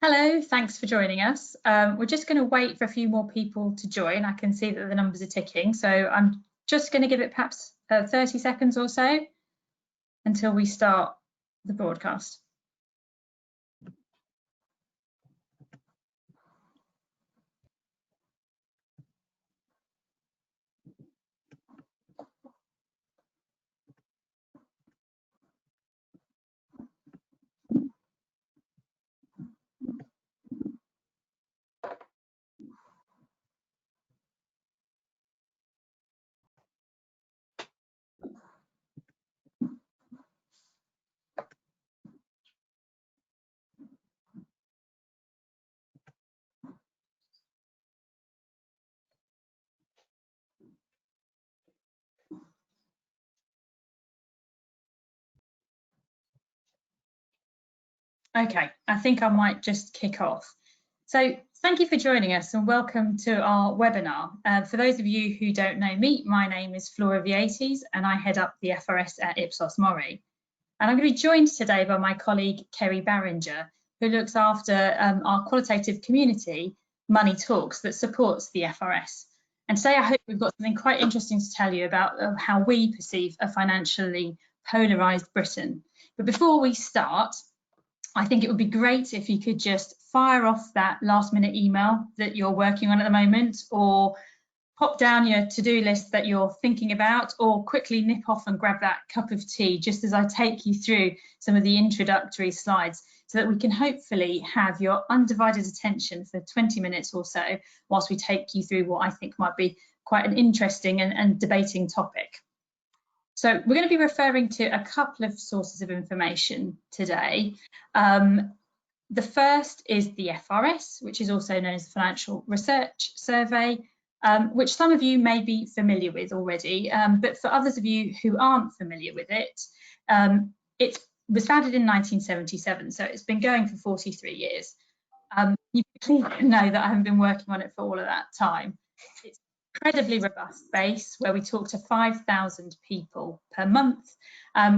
Hello, thanks for joining us. We're just going to wait for a few more people to join. I can see that the numbers are ticking, so I'm just going to give it perhaps 30 seconds or so until we start the broadcast. Okay, I think I might just kick off. So thank you for joining us and welcome to our webinar. For those of you who don't know me, my name is Flora Vietes and I head up the FRS at Ipsos Mori. And I'm going to be joined today by my colleague Kerry Barringer, who looks after our qualitative community, Money Talks, that supports the FRS. And today I hope we've got something quite interesting to tell you about how we perceive a financially polarised Britain. But before we start, I think it would be great if you could just fire off that last minute email that you're working on at the moment, or pop down your to-do list that you're thinking about, or quickly nip off and grab that cup of tea just as I take you through some of the introductory slides, so that we can hopefully have your undivided attention for 20 minutes or so whilst we take you through what I think might be quite an interesting and debating topic. So we're going to be referring to a couple of sources of information today. The first is the FRS, which is also known as the Financial Research Survey, which some of you may be familiar with already, but for others of you who aren't familiar with it, it was founded in 1977, so it's been going for 43 years. You clearly know that I haven't been working on it for all of that time. It's incredibly robust base where we talk to 5,000 people per month,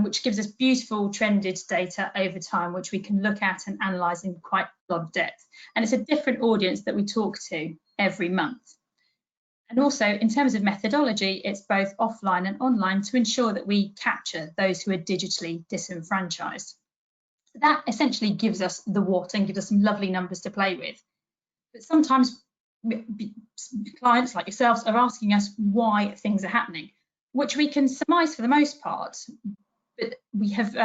which gives us beautiful trended data over time, which we can look at and analyse in quite a lot of depth. And it's a different audience that we talk to every month. And also in terms of methodology, it's both offline and online to ensure that we capture those who are digitally disenfranchised. So that essentially gives us the what and gives us some lovely numbers to play with. But sometimes clients like yourselves are asking us why things are happening, which we can surmise for the most part. But we have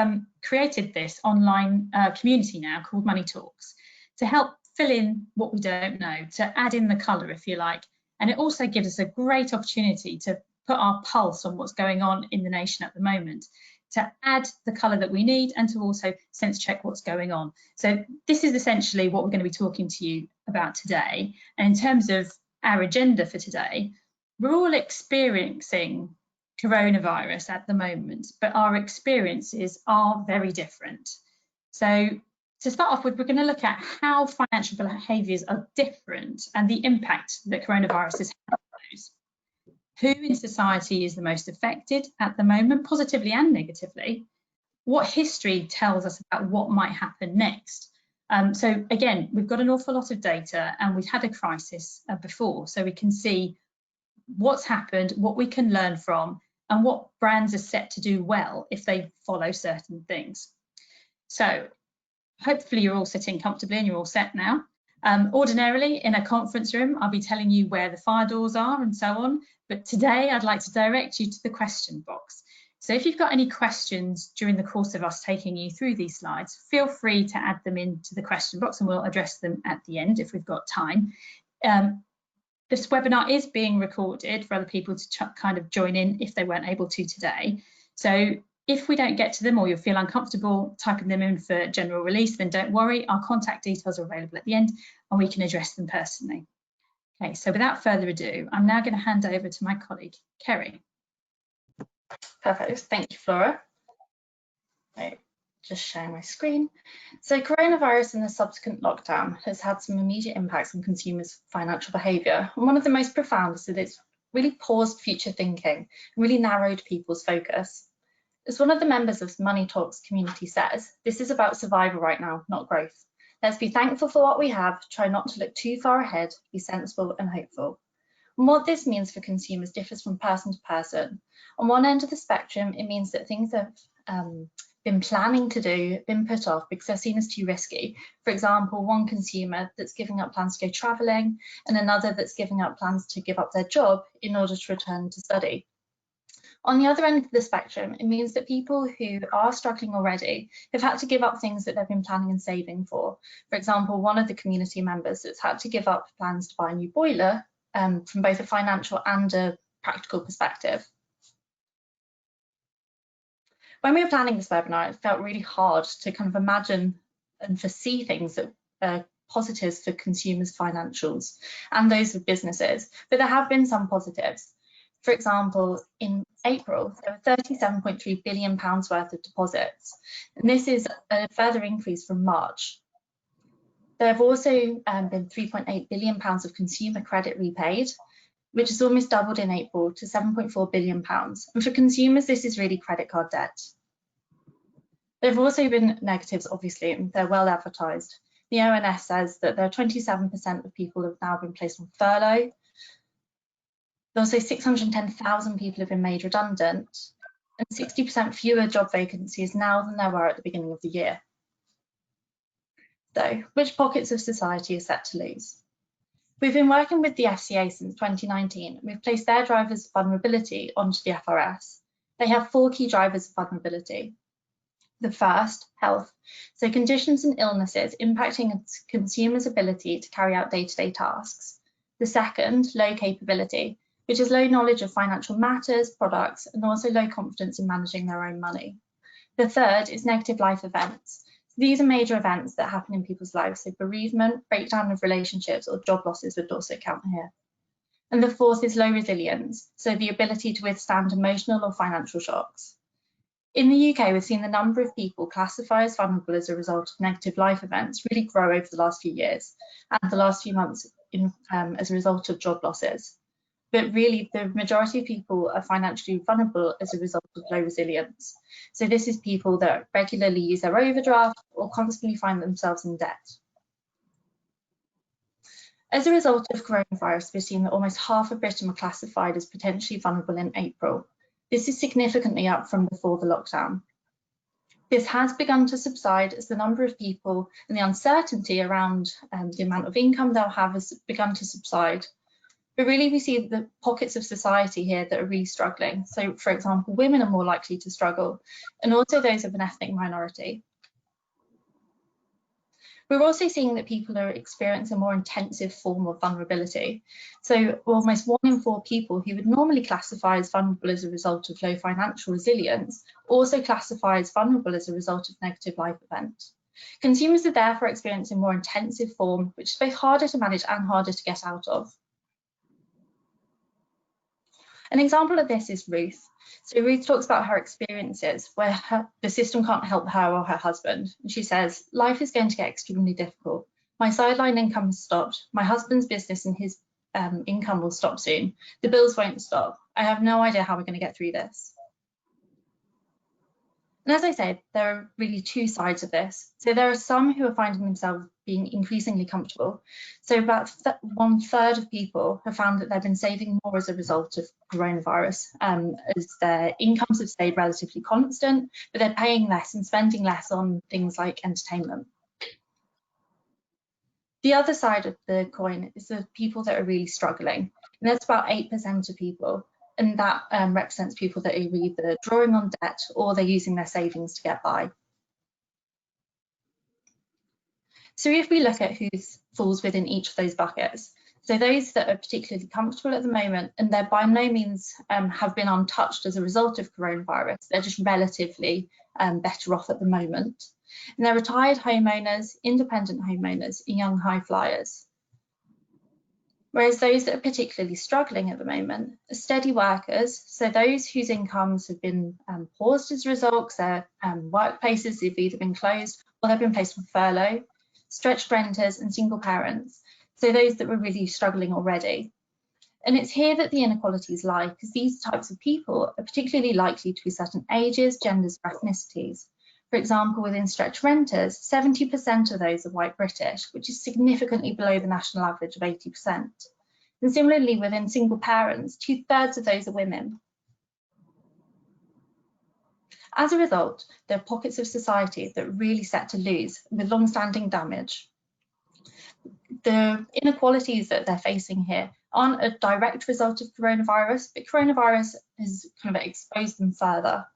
created this online community now called Money Talks to help fill in what we don't know, to add in the colour, if you like. And it also gives us a great opportunity to put our pulse on what's going on in the nation at the moment, to add the colour that we need and to also sense check what's going on. So this is essentially what we're going to be talking to you about today. And in terms of our agenda for today, we're all experiencing coronavirus at the moment, but our experiences are very different. So to start off with, we're going to look at how financial behaviours are different and the impact that coronavirus has had on those. Who in society is the most affected at the moment, positively and negatively? What history tells us about what might happen next? So again, we've got an awful lot of data and we've had a crisis before, so we can see what's happened, what we can learn from, and what brands are set to do well if they follow certain things. So hopefully you're all sitting comfortably and you're all set now. Ordinarily in a conference room, I'll be telling you where the fire doors are and so on, but today I'd like to direct you to the question box. So if you've got any questions during the course of us taking you through these slides, feel free to add them into the question box and we'll address them at the end if we've got time. This webinar is being recorded for other people to kind of join in if they weren't able to today. So if we don't get to them or you feel uncomfortable typing them in for general release, then don't worry, our contact details are available at the end and we can address them personally. Okay, so without further ado, I'm now going to hand over to my colleague, Kerry. Perfect, thank you, Flora. Right, just sharing my screen. So coronavirus and the subsequent lockdown has had some immediate impacts on consumers' financial behaviour. And one of the most profound is that it's really paused future thinking and really narrowed people's focus. As one of the members of Money Talks community says, this is about survival right now, not growth. Let's be thankful for what we have, try not to look too far ahead, be sensible and hopeful. And what this means for consumers differs from person to person. On one end of the spectrum, it means that things have been planning to do, been put off because they're seen as too risky. For example, one consumer that's giving up plans to go travelling and another that's giving up plans to give up their job in order to return to study. On the other end of the spectrum, it means that people who are struggling already have had to give up things that they've been planning and saving for. For example, one of the community members that's had to give up plans to buy a new boiler from both a financial and a practical perspective. When we were planning this webinar, it felt really hard to kind of imagine and foresee things that are positives for consumers' financials and those of businesses, but there have been some positives. For example, in April, there were £37.3 billion worth of deposits, and this is a further increase from March. There have also been £3.8 billion of consumer credit repaid, which has almost doubled in April to £7.4 billion. And for consumers, this is really credit card debt. There have also been negatives, obviously, and they're well advertised. The ONS says that there are 27% of people who have now been placed on furlough. Also, 610,000 people have been made redundant, and 60% fewer job vacancies now than there were at the beginning of the year. So, which pockets of society are set to lose? We've been working with the FCA since 2019, and we've placed their drivers of vulnerability onto the FRS. They have 4 key drivers of vulnerability. The first, health, so conditions and illnesses impacting consumers' ability to carry out day-to-day tasks. The second, low capability, which is low knowledge of financial matters, products, and also low confidence in managing their own money. The third is negative life events. These are major events that happen in people's lives, so bereavement, breakdown of relationships, or job losses would also count here. And the fourth is low resilience, so the ability to withstand emotional or financial shocks. In the UK, we've seen the number of people classified as vulnerable as a result of negative life events really grow over the last few years and the last few months as a result of job losses. But really, the majority of people are financially vulnerable as a result of low resilience. So this is people that regularly use their overdraft or constantly find themselves in debt. As a result of coronavirus, we've seen that almost half of Britain were classified as potentially vulnerable in April. This is significantly up from before the lockdown. This has begun to subside as the number of people and the uncertainty around the amount of income they'll have has begun to subside. But really, we see the pockets of society here that are really struggling. So, for example, women are more likely to struggle, and also those of an ethnic minority. We're also seeing that people are experiencing a more intensive form of vulnerability. So almost 1 in 4 people who would normally classify as vulnerable as a result of low financial resilience also classify as vulnerable as a result of negative life event. Consumers are therefore experiencing a more intensive form, which is both harder to manage and harder to get out of. An example of this is Ruth. So Ruth talks about her experiences where the system can't help her or her husband. And she says, life is going to get extremely difficult. My sideline income has stopped. My husband's business and his income will stop soon. The bills won't stop. I have no idea how we're going to get through this. And as I said, there are really 2 sides of this. So there are some who are finding themselves being increasingly comfortable. So about 1/3 of people have found that they've been saving more as a result of coronavirus, as their incomes have stayed relatively constant, but they're paying less and spending less on things like entertainment. The other side of the coin is the people that are really struggling, and that's about 8% of people. And that represents people that are either drawing on debt or they're using their savings to get by. So if we look at who falls within each of those buckets, so those that are particularly comfortable at the moment, and they're by no means have been untouched as a result of coronavirus, they're just relatively better off at the moment. And they're retired homeowners, independent homeowners, and young high flyers. Whereas those that are particularly struggling at the moment are steady workers, so those whose incomes have been paused as a result, their workplaces have either been closed or they've been placed on furlough, stretched renters and single parents, so those that were really struggling already. And it's here that the inequalities lie, because these types of people are particularly likely to be certain ages, genders, or ethnicities. For example, within stretch renters, 70% of those are white British, which is significantly below the national average of 80%. And similarly, within single parents, 2/3 of those are women. As a result, there are pockets of society that are really set to lose with long-standing damage. The inequalities that they're facing here aren't a direct result of coronavirus, but coronavirus has kind of exposed them further.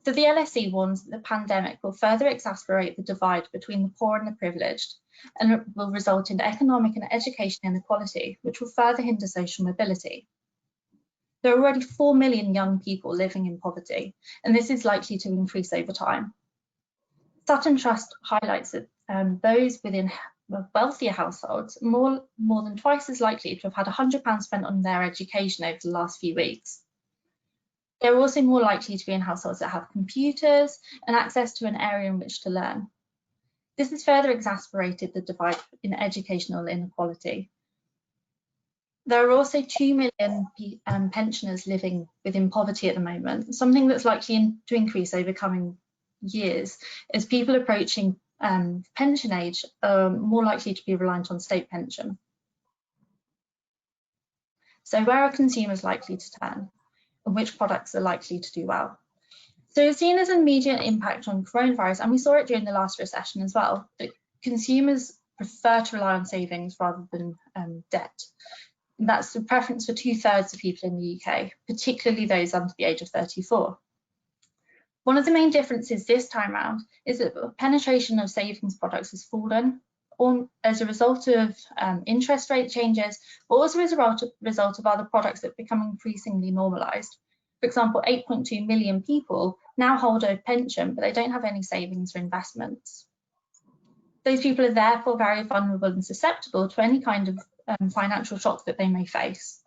So the LSE warns that the pandemic will further exacerbate the divide between the poor and the privileged, and it will result in economic and education inequality, which will further hinder social mobility. There are already 4 million young people living in poverty, and this is likely to increase over time. Sutton Trust highlights that those within wealthier households are more than twice as likely to have had £100 spent on their education over the last few weeks. They're also more likely to be in households that have computers and access to an area in which to learn. This has further exacerbated the divide in educational inequality. There are also 2 million pensioners living within poverty at the moment, something that's likely to increase over coming years as people approaching pension age are more likely to be reliant on state pension. So where are consumers likely to turn, and which products are likely to do well? So it's seen as an immediate impact on coronavirus, and we saw it during the last recession as well, that consumers prefer to rely on savings rather than debt. And that's the preference for 2/3 of people in the UK, particularly those under the age of 34. One of the main differences this time round is that penetration of savings products has fallen as a result of interest rate changes, but also as a result of other products that become increasingly normalised. For example, 8.2 million people now hold a pension, but they don't have any savings or investments. Those people are therefore very vulnerable and susceptible to any kind of financial shock that they may face.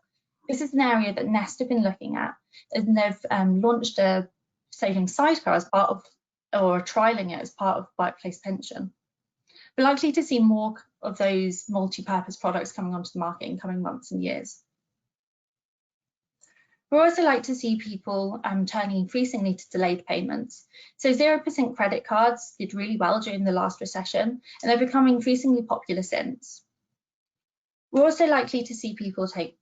This is an area that Nest have been looking at, and they've launched a savings sidecar as part of, or trialling it as part of Workplace Pension. We're likely to see more of those multi-purpose products coming onto the market in coming months and years. We'd also like to see people turning increasingly to delayed payments. So 0% credit cards did really well during the last recession, and they've become increasingly popular since. We're also likely to see people take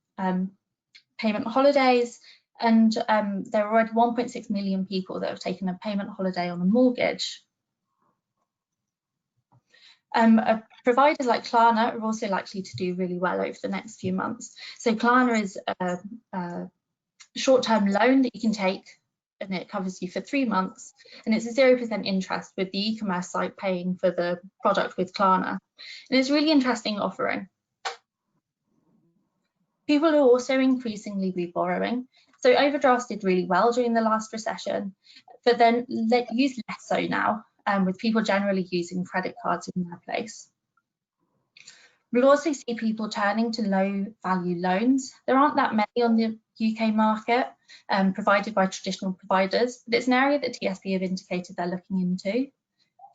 payment holidays, and there are already 1.6 million people that have taken a payment holiday on a mortgage. Providers like Klarna are also likely to do really well over the next few months. So Klarna is a short-term loan that you can take, and it covers you for 3 months, and it's a 0% interest, with the e-commerce site paying for the product with Klarna. And it's a really interesting offering. People are also increasingly reborrowing. So overdrafts did really well during the last recession, but then used less so now, with people generally using credit cards in their place. We'll also see people turning to low value loans. There aren't that many on the UK market provided by traditional providers, but it's an area that TSB have indicated they're looking into.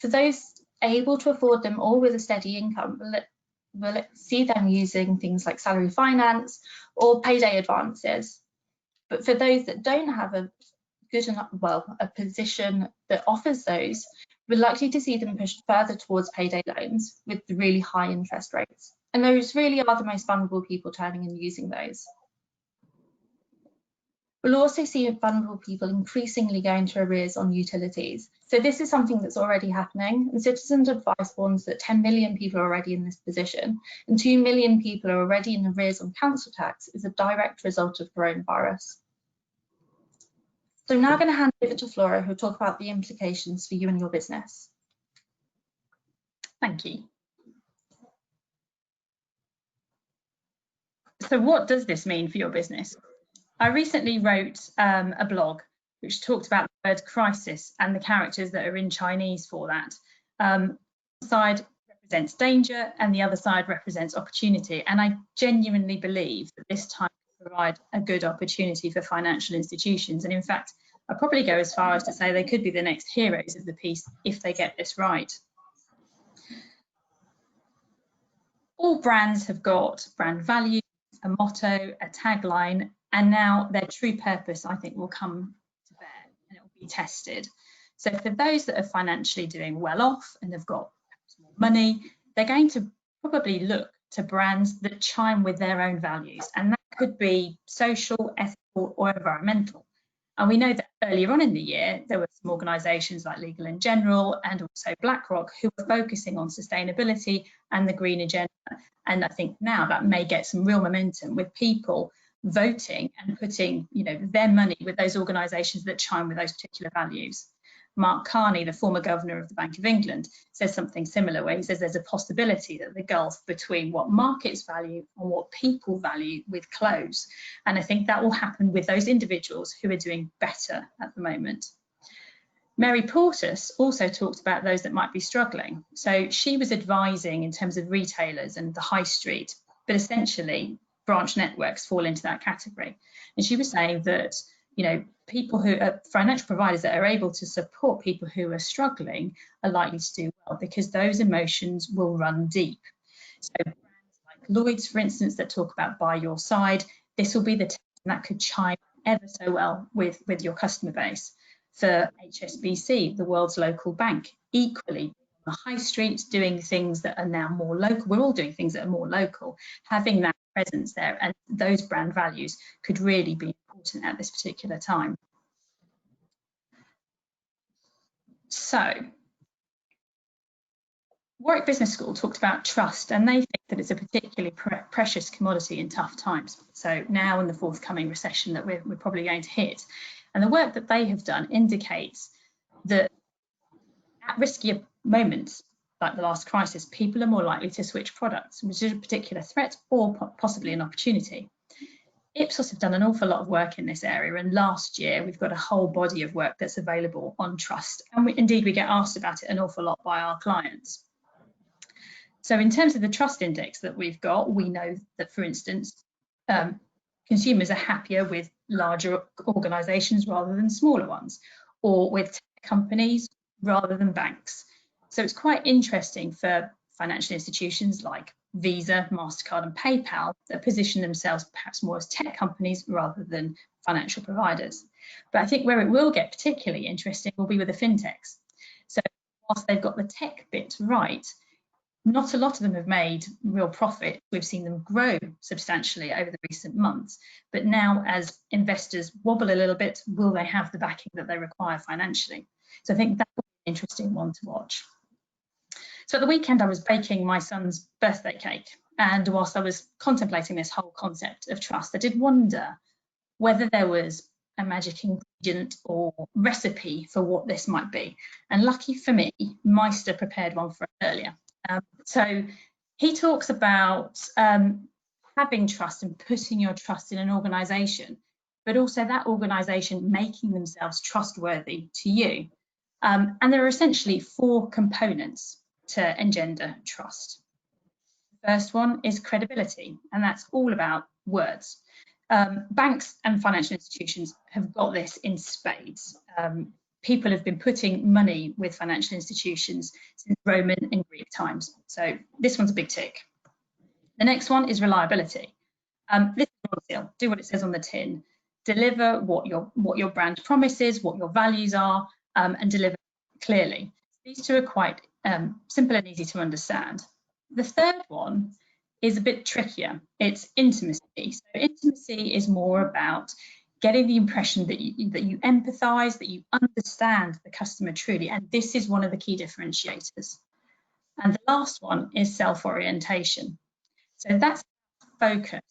For those able to afford them or with a steady income, we'll see them using things like salary finance or payday advances. But for those that don't have a good enough, a position that offers those, we're likely to see them pushed further towards payday loans with the really high interest rates. And those really are the most vulnerable people turning and using those. We'll also see vulnerable people increasingly going to arrears on utilities. So this is something that's already happening, and Citizens Advice warns that 10 million people are already in this position, and 2 million people are already in arrears on council tax as a direct result of coronavirus. So I'm now going to hand over to Flora, who'll talk about the implications for you and your business. Thank you. So what does this mean for your business? I recently wrote a blog which talked about the word crisis and the characters that are in Chinese for that. One side represents danger and the other side represents opportunity. And I genuinely believe that this time will provide a good opportunity for financial institutions. And in fact, I'd probably go as far as to say they could be the next heroes of the piece if they get this right. All brands have got brand value, a motto, a tagline, and now their true purpose, I think, will come to bear and it will be tested. So for those that are financially doing well off and have got more money, they're going to probably look to brands that chime with their own values, and that could be social, ethical or environmental. And we know that earlier on in the year, there were some organisations like Legal & General and also BlackRock who were focusing on sustainability and the green agenda. And I think now that may get some real momentum with people voting and putting, their money with those organisations that chime with those particular values. Mark Carney, the former governor of the Bank of England, says something similar, where he says there's a possibility that the gulf between what markets value and what people value with close. And I think that will happen with those individuals who are doing better at the moment. Mary Portas also talked about those that might be struggling. So she was advising in terms of retailers and the high street, but essentially branch networks fall into that category. And she was saying that, people who are financial providers that are able to support people who are struggling are likely to do well because those emotions will run deep. So brands like Lloyd's, for instance, that talk about by your side, this will be the test that could chime ever so well with your customer base. For HSBC, the world's local bank, equally on the high street, doing things that are now more local. We're all doing things that are more local, having that presence there, and those brand values could really be important at this particular time. So Warwick Business School talked about trust, and they think that it's a particularly precious commodity in tough times. So now in the forthcoming recession that we're probably going to hit. And the work that they have done indicates that at riskier moments, like the last crisis, people are more likely to switch products, which is a particular threat or possibly an opportunity. Ipsos have done an awful lot of work in this area, and last year we've got a whole body of work that's available on trust, and we get asked about it an awful lot by our clients. So in terms of the trust index that we've got, we know that, for instance, consumers are happier with larger organisations rather than smaller ones, or with tech companies rather than banks. So it's quite interesting for financial institutions like Visa, MasterCard and PayPal that position themselves perhaps more as tech companies rather than financial providers. But I think where it will get particularly interesting will be with the fintechs. So whilst they've got the tech bit right, not a lot of them have made real profit. We've seen them grow substantially over the recent months. But now as investors wobble a little bit, will they have the backing that they require financially? So I think that will be an interesting one to watch. So at the weekend, I was baking my son's birthday cake. And whilst I was contemplating this whole concept of trust, I did wonder whether there was a magic ingredient or recipe for what this might be. And lucky for me, Meister prepared one for us earlier. So he talks about having trust and putting your trust in an organisation, but also that organisation making themselves trustworthy to you. And there are essentially 4 components to engender trust. The first one is credibility, and that's all about words. Banks and financial institutions have got this in spades. People have been putting money with financial institutions since Roman and Greek times. So this one's a big tick. The next one is reliability. This is one seal. Do what it says on the tin. Deliver what your brand promises, what your values are, and deliver clearly. These 2 are quite simple and easy to understand. The third one is a bit trickier. It's intimacy. So intimacy is more about getting the impression that you empathise, that you understand the customer truly, and this is one of the key differentiators. And the last one is self-orientation. So that's focus.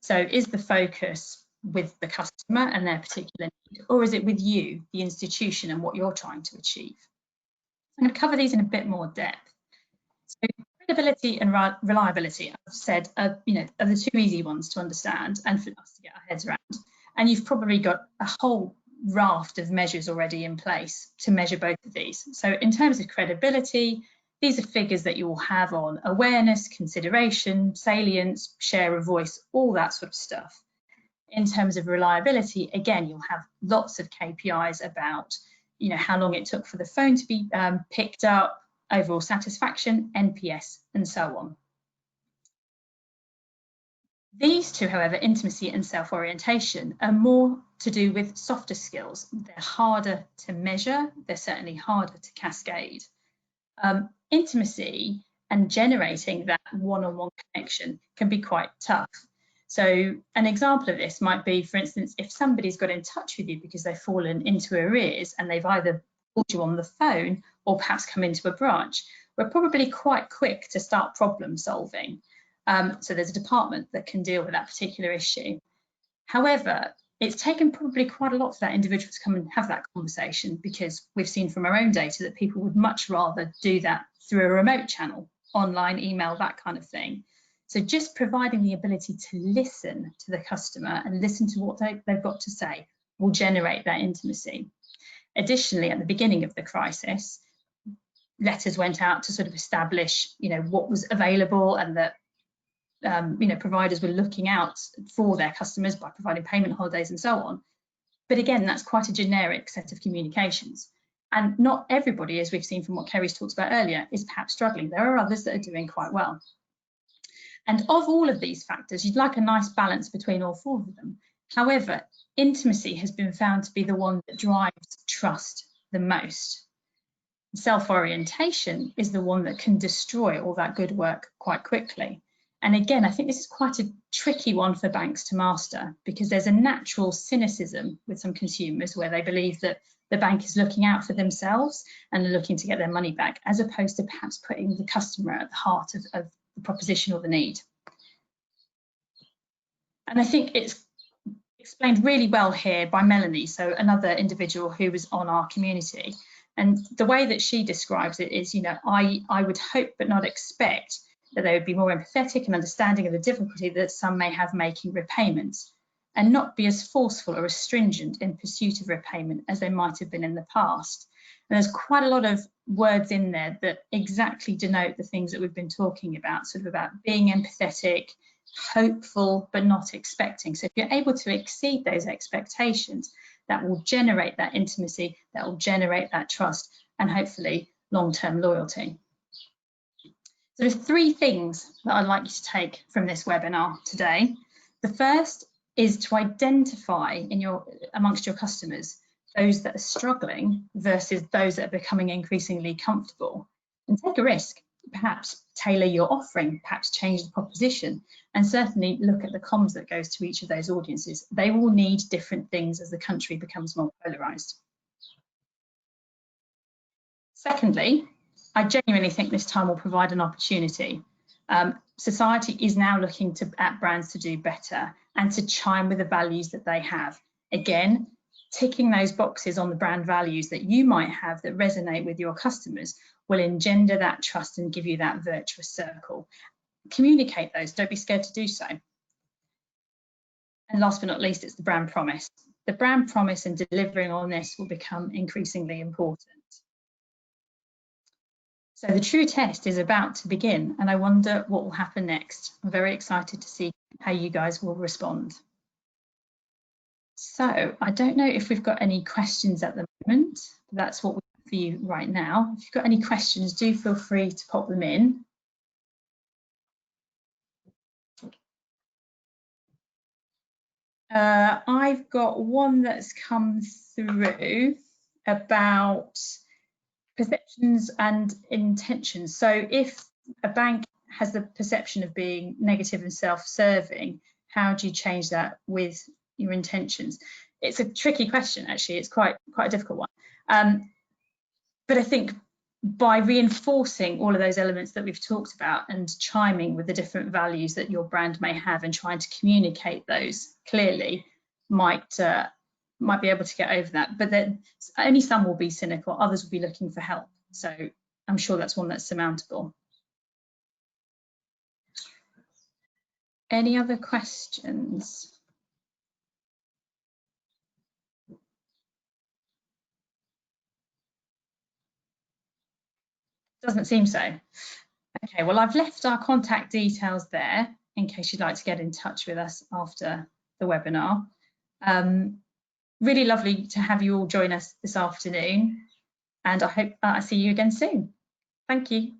So is the focus with the customer and their particular need, or is it with you, the institution, and what you're trying to achieve? I'm going to cover these in a bit more depth. So credibility and reliability, I've said, are the 2 easy ones to understand and for us to get our heads around. And you've probably got a whole raft of measures already in place to measure both of these. So in terms of credibility, these are figures that you will have on awareness, consideration, salience, share of voice, all that sort of stuff. In terms of reliability, again, you'll have lots of KPIs about, how long it took for the phone to be picked up, overall satisfaction, NPS, and so on. These two, however, intimacy and self-orientation, are more to do with softer skills. They're harder to measure, they're certainly harder to cascade. Intimacy and generating that one-on-one connection can be quite tough. So an example of this might be, for instance, if somebody's got in touch with you because they've fallen into arrears and they've either called you on the phone or perhaps come into a branch, we're probably quite quick to start problem solving. So there's a department that can deal with that particular issue. However, it's taken probably quite a lot for that individual to come and have that conversation, because we've seen from our own data that people would much rather do that through a remote channel, online, email, that kind of thing. So just providing the ability to listen to the customer and listen to what they've got to say will generate that intimacy. Additionally, at the beginning of the crisis, letters went out to sort of establish, what was available, and that providers were looking out for their customers by providing payment holidays and so on. But again, that's quite a generic set of communications. And not everybody, as we've seen from what Kerry's talked about earlier, is perhaps struggling. There are others that are doing quite well. And of all of these factors, you'd like a nice balance between all four of them. However, intimacy has been found to be the one that drives trust the most. Self-orientation is the one that can destroy all that good work quite quickly. And again, I think this is quite a tricky one for banks to master, because there's a natural cynicism with some consumers where they believe that the bank is looking out for themselves and looking to get their money back, as opposed to perhaps putting the customer at the heart of the proposition or the need. And I think it's explained really well here by Melanie, so another individual who was on our community. And the way that she describes it is, I would hope but not expect that they would be more empathetic and understanding of the difficulty that some may have making repayments, and not be as forceful or as stringent in pursuit of repayment as they might have been in the past. And there's quite a lot of words in there that exactly denote the things that we've been talking about, sort of about being empathetic, hopeful, but not expecting. So if you're able to exceed those expectations, that will generate that intimacy, that will generate that trust, and hopefully long-term loyalty. So there's three things that I'd like you to take from this webinar today. The first is to identify amongst your customers those that are struggling versus those that are becoming increasingly comfortable, and take a risk. Perhaps tailor your offering, perhaps change the proposition, and certainly look at the comms that goes to each of those audiences. They will need different things as the country becomes more polarised. Secondly, I genuinely think this time will provide an opportunity. Society is now looking at brands to do better and to chime with the values that they have. Again, ticking those boxes on the brand values that you might have that resonate with your customers will engender that trust and give you that virtuous circle. Communicate those, don't be scared to do so. And last but not least, it's the brand promise. The brand promise and delivering on this will become increasingly important. So the true test is about to begin, and I wonder what will happen next. I'm very excited to see how you guys will respond. So I don't know if we've got any questions at the moment. That's what we have for you right now. If you've got any questions, do feel free to pop them in. I've got one that's come through about perceptions and intentions. So if a bank has the perception of being negative and self-serving, how do you change that with your intentions? It's a tricky question, actually. It's quite a difficult one. But I think by reinforcing all of those elements that we've talked about and chiming with the different values that your brand may have and trying to communicate those clearly might be able to get over that. But then only some will be cynical, others will be looking for help. So I'm sure that's one that's surmountable. Any other questions? Doesn't seem so. Okay, well, I've left our contact details there in case you'd like to get in touch with us after the webinar. Really lovely to have you all join us this afternoon, and I hope I see you again soon. Thank you.